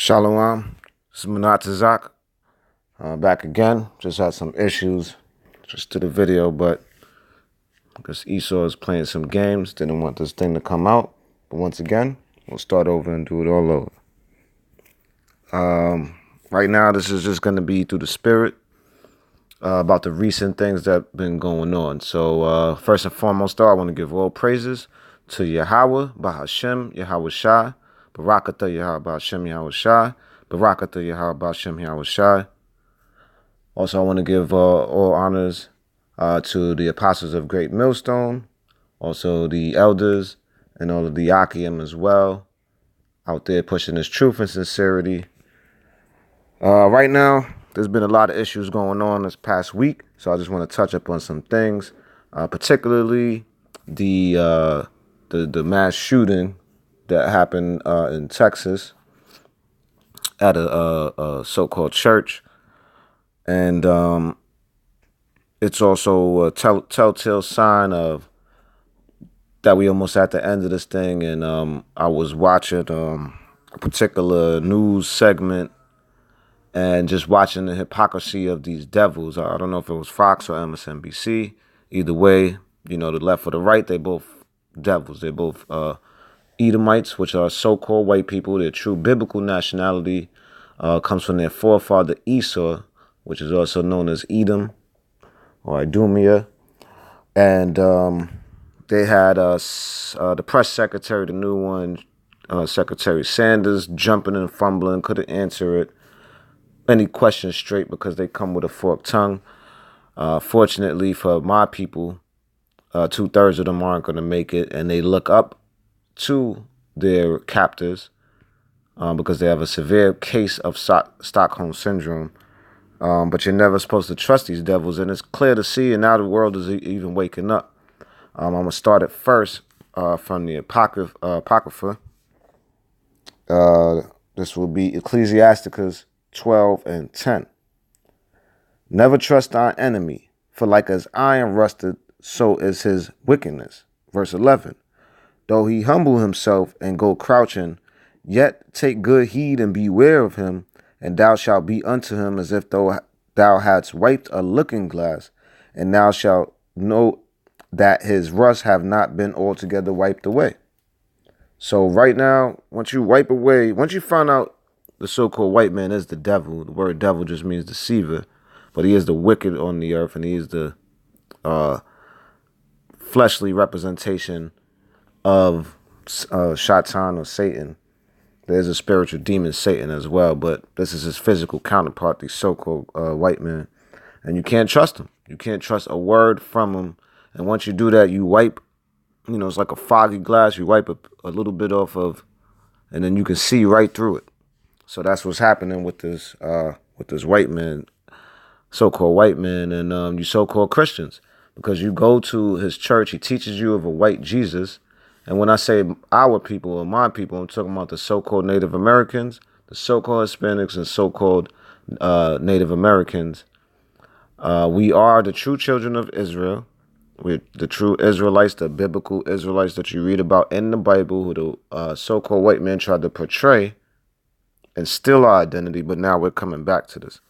Shalom, this is Manatazak, back again. Just had some issues just to the video, but because ESAU is playing some games, didn't want this thing to come out. But once again, we'll start over and do it all over. Right now, this is just going to be through the spirit about the recent things that have been going on. So first and foremost, though, I want to give all praises to YAHAWAH, BAHASHAM, YAHAWASHI, Barakatah Yahawah BAHASHAM YAHAWASHI, Barakatah Yahawah BAHASHAM YAHAWASHI. Also, I want to give all honors to the apostles of Great Millstone, also the elders, and all of the Yakim as well, out there pushing this truth and sincerity. Right now, there's been a lot of issues going on this past week, so I just want to touch up on some things, particularly the mass shooting that happened in Texas at a so-called church. And it's also a telltale sign of that we almost at the end of this thing. And I was watching a particular news segment and just watching the hypocrisy of these devils. I don't know if it was Fox or MSNBC. Either way, you know, the left or the right, they both devils. They're both Edomites, which are so-called white people. Their true biblical nationality comes from their forefather Esau, which is also known as Edom or Idumea. And they had the press secretary, the new one, Secretary Sanders, jumping and fumbling, couldn't answer any questions straight because they come with a forked tongue. Fortunately for my people, 2/3 of them aren't going to make it, and they look up to their captors because they have a severe case of Stockholm Syndrome. But you're never supposed to trust these devils, and it's clear to see, and now the world is even waking up. I'm going to start it first from the Apocrypha. This will be Ecclesiasticus 12:10. Never trust thy enemy, for like as iron rusted, so is his wickedness. Verse 11. Though he humble himself and go crouching, yet take good heed and beware of him, and thou shalt be unto him as if thou hadst wiped a looking glass, and thou shalt know that his rust have not been altogether wiped away. So right now, once you find out the so-called white man is the devil, the word devil just means deceiver, but he is the wicked on the earth, and he is the fleshly representation of Shaitan or Satan. There's a spiritual demon, Satan, as well, but this is his physical counterpart, the so-called white man. And you can't trust him. You can't trust a word from him. And once you do that, you wipe, you know, it's like a foggy glass. You wipe a little bit off of, and then you can see right through it. So that's what's happening with this white man, so-called white man, and you so-called Christians. Because you go to his church, he teaches you of a white Jesus. And when I say our people or my people, I'm talking about the so-called Native Americans, the so-called Hispanics, and so-called Native Americans. We are the true children of Israel. We're the true Israelites, the biblical Israelites that you read about in the Bible, who the so-called white man tried to portray and steal our identity, but now we're coming back to this.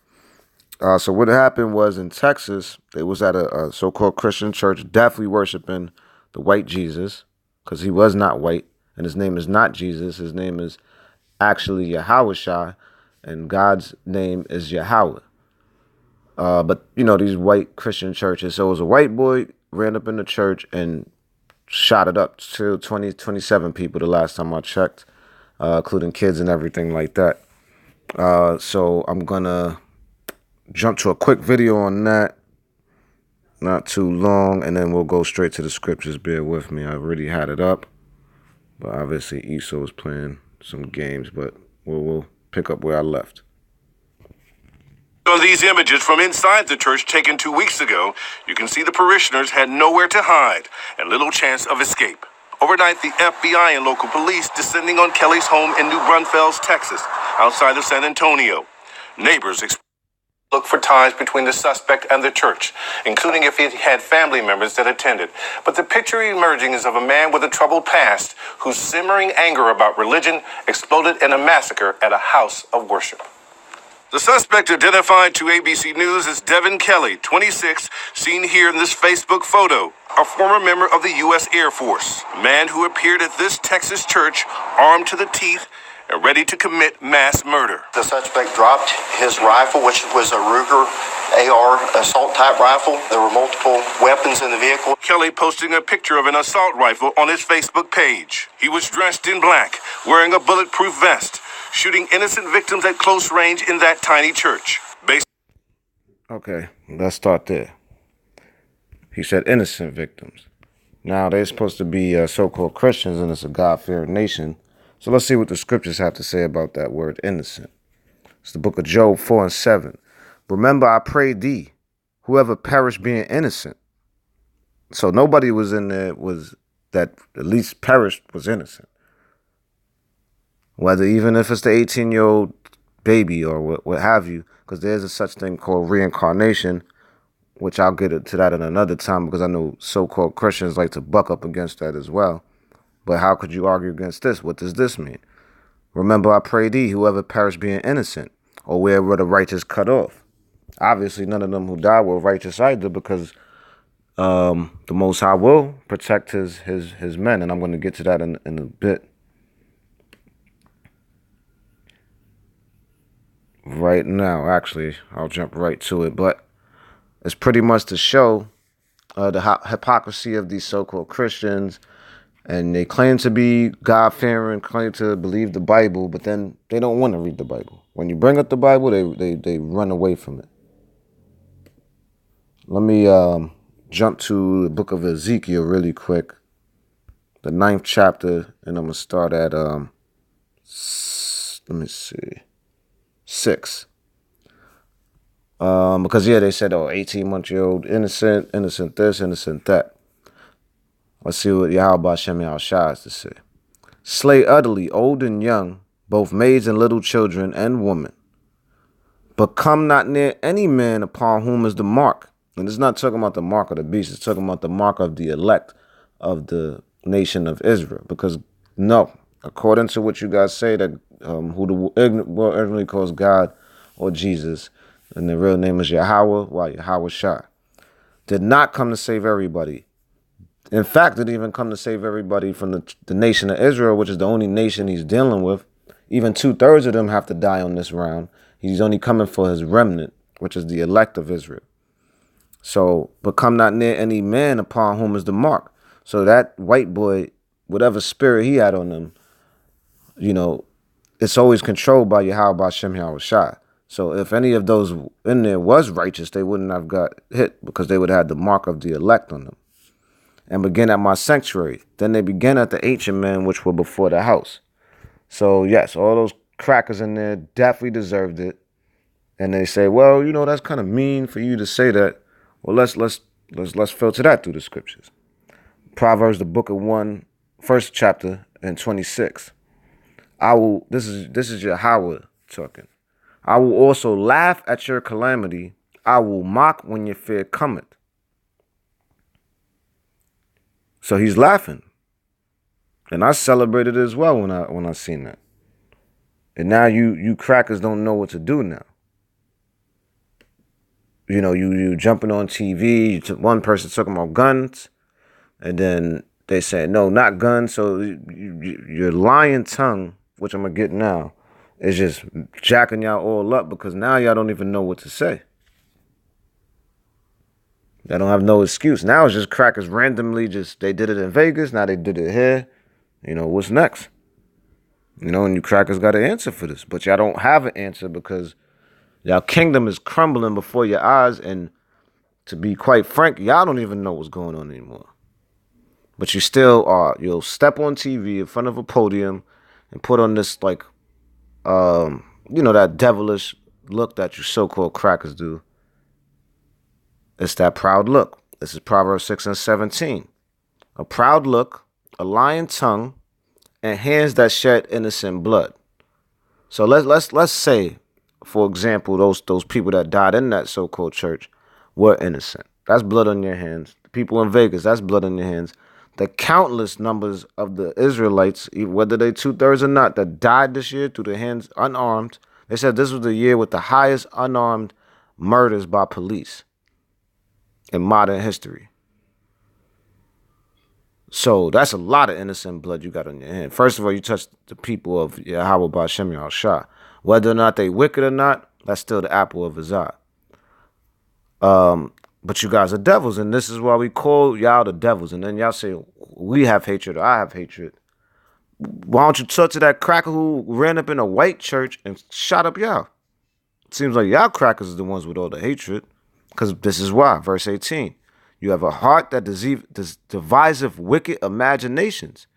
So what happened was in Texas, they was at a so-called Christian church, definitely worshiping the white Jesus, because he was not white, and his name is not Jesus. His name is actually YAHAWASHI, and God's name is Yahawah. But, you know, these white Christian churches, so it was a white boy, ran up in the church and shot it up to 27 people the last time I checked, including kids and everything like that. So I'm going to jump to a quick video on that. Not too long, and then we'll go straight to the scriptures. Bear with me. I already had it up, but obviously ESAU was playing some games, but we'll pick up where I left. On these images from inside the church taken 2 weeks ago, you can see the parishioners had nowhere to hide and little chance of escape. Overnight, the FBI and local police descending on Kelly's home in New Braunfels, Texas, outside of San Antonio. Neighbors Look for ties between the suspect and the church, including if he had family members that attended. But the picture emerging is of a man with a troubled past whose simmering anger about religion exploded in a massacre at a house of worship. The suspect, identified to ABC News as Devin Kelly, 26, seen here in this Facebook photo, a former member of the U.S. Air Force, a man who appeared at this Texas church armed to the teeth and ready to commit mass murder. The suspect dropped his rifle, which was a Ruger AR assault type rifle. There were multiple weapons in the vehicle. Kelly posting a picture of an assault rifle on his Facebook page. He was dressed in black, wearing a bulletproof vest, shooting innocent victims at close range in that tiny church. Okay, let's start there. He said innocent victims. Now, they're supposed to be so-called Christians, and it's a God-fearing nation. So let's see what the scriptures have to say about that word innocent. It's the book of Job 4 and 7. Remember, I prayed thee, whoever perished being innocent. So nobody was in there was that at least perished was innocent. Whether even if it's the 18-year-old baby or what have you, because there's a such thing called reincarnation, which I'll get to that in another time because I know so-called Christians like to buck up against that as well. But how could you argue against this? What does this mean? Remember, I pray thee, whoever perished being innocent, or where were the righteous cut off? Obviously, none of them who died were righteous either, because the Most High will protect his men, and I'm going to get to that in a bit. Right now, actually, I'll jump right to it, but it's pretty much to show the hypocrisy of these so-called Christians. And they claim to be God-fearing, claim to believe the Bible, but then they don't want to read the Bible. When you bring up the Bible, they run away from it. Let me jump to the book of Ezekiel really quick, the 9th chapter, and I'm going to start at, let me see, 6. Because, yeah, they said, 18-month-old innocent this, innocent that. Let's see what YAHAWASHI has to say. Slay utterly old and young, both maids and little children and women. But come not near any man upon whom is the mark. And it's not talking about the mark of the beast. It's talking about the mark of the elect of the nation of Israel. Because, no, according to what you guys say, that who the world ignorantly calls God or Jesus, and the real name is YAHAWAH, YAHAWASHI, did not come to save everybody. In fact, it didn't even come to save everybody from the nation of Israel, which is the only nation he's dealing with. Even 2/3 of them have to die on this round. He's only coming for his remnant, which is the elect of Israel. So, but come not near any man upon whom is the mark. So that white boy, whatever spirit he had on him, you know, it's always controlled by YAHAWASHI. So if any of those in there was righteous, they wouldn't have got hit because they would have had the mark of the elect on them. And begin at my sanctuary. Then they began at the ancient men which were before the house. So yes, all those crackers in there definitely deserved it. And they say, well, you know, that's kind of mean for you to say that. Well, let's filter that through the scriptures. Proverbs, the book of 1, first chapter and 26. This is YAHAWAH talking. I will also laugh at your calamity. I will mock when your fear cometh. So he's laughing. And I celebrated it as well when I seen that. And now you crackers don't know what to do now. You know, you jumping on TV, one person talking about guns, and then they say, no, not guns. So your lying tongue, which I'm going to get now, is just jacking y'all all up because now y'all don't even know what to say. They don't have no excuse. Now it's just crackers randomly they did it in Vegas. Now they did it here. You know, what's next? You know, and you crackers got an answer for this. But y'all don't have an answer because y'all kingdom is crumbling before your eyes. And to be quite frank, y'all don't even know what's going on anymore. But you still are. You'll step on TV in front of a podium and put on this, like, you know, that devilish look that you so-called crackers do. It's that proud look. This is Proverbs 6 and 17. A proud look, a lying tongue, and hands that shed innocent blood. So let's say for example, those people that died in that so-called church were innocent. That's blood on your hands. The people in Vegas, that's blood on your hands. The countless numbers of the Israelites, whether they 2/3 or not, that died this year through the hands unarmed. They said this was the year with the highest unarmed murders by police in modern history. So that's a lot of innocent blood you got on your hand. First of all, you touched the people of Yahawah BAHASHAM YAHAWASHI. Whether or not they wicked or not, that's still the apple of his eye. But you guys are devils, and this is why we call y'all the devils. And then y'all say, we have hatred or I have hatred. Why don't you talk to that cracker who ran up in a white church and shot up y'all? It seems like y'all crackers are the ones with all the hatred. Because this is why, verse 18. You have a heart that deviseth wicked imaginations,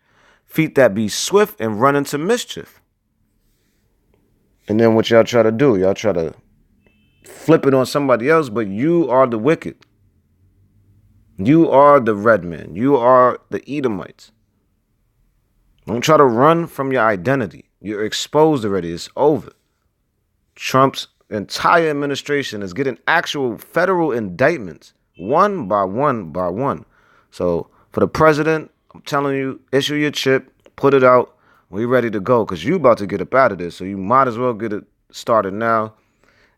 feet that be swift and run into mischief. And then what y'all try to do? Y'all try to flip it on somebody else, but you are the wicked. You are the red man. You are the Edomites. Don't try to run from your identity. You're exposed already. It's over. Trump's entire administration is getting actual federal indictments, one by one by one. So for the president, I'm telling you, issue your chip, put it out. We ready to go because you about to get up out of this. So you might as well get it started now.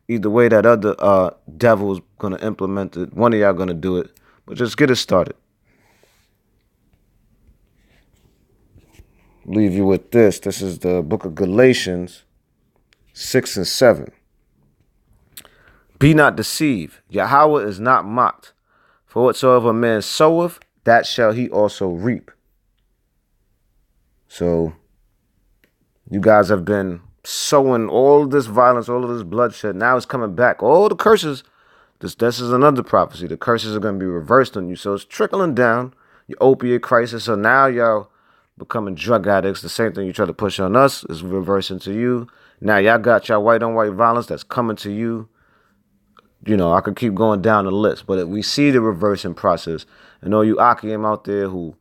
Either way, that other devil's going to implement it. One of y'all going to do it. But just get it started. Leave you with this. This is the book of Galatians 6 and 7. Be not deceived. Yahawah is not mocked. For whatsoever a man soweth, that shall he also reap. So you guys have been sowing all this violence, all of this bloodshed. Now it's coming back. All the curses. This is another prophecy. The curses are going to be reversed on you. So it's trickling down. Your opiate crisis. So now y'all becoming drug addicts. The same thing you try to push on us is reversing to you. Now y'all got y'all white on white violence that's coming to you. You know, I could keep going down the list, but we see the reversing process. And all you Akim out there who,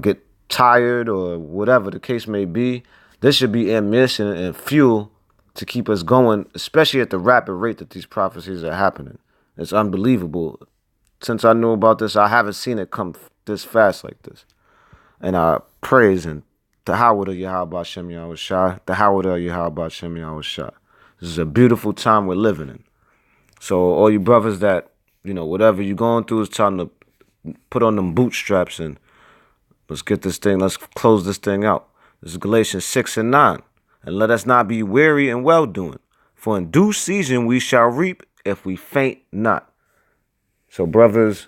get tired or whatever the case may be, this should be ammunition and fuel to keep us going, especially at the rapid rate that these prophecies are happening. It's unbelievable. Since I knew about this, I haven't seen it come this fast like this. And I praise and the Yahawah BAHASHAM YAHAWASHI, the Yahawah BAHASHAM YAHAWASHI. This is a beautiful time we're living in. So all you brothers that, whatever you're going through is time to put on them bootstraps and let's get this thing, let's close this thing out. This is Galatians 6 and 9. And let us not be weary in well-doing, for in due season we shall reap if we faint not. So brothers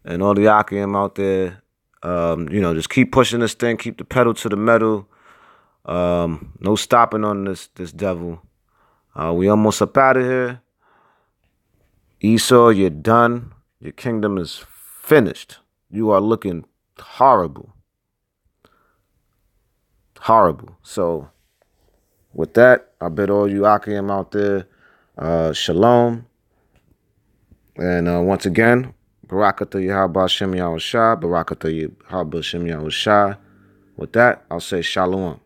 and all the Akim out there, just keep pushing this thing, keep the pedal to the metal. No stopping on this devil. We almost up out of here. Esau, you're done. Your kingdom is finished. You are looking horrible. Horrible. So with that, I bid all you Akim out there, shalom. And once again, Barakatah Yahawah BAHASHAM YAHAWASHI, Barakatah Yahawah BAHASHAM YAHAWASHI. With that, I'll say shalom.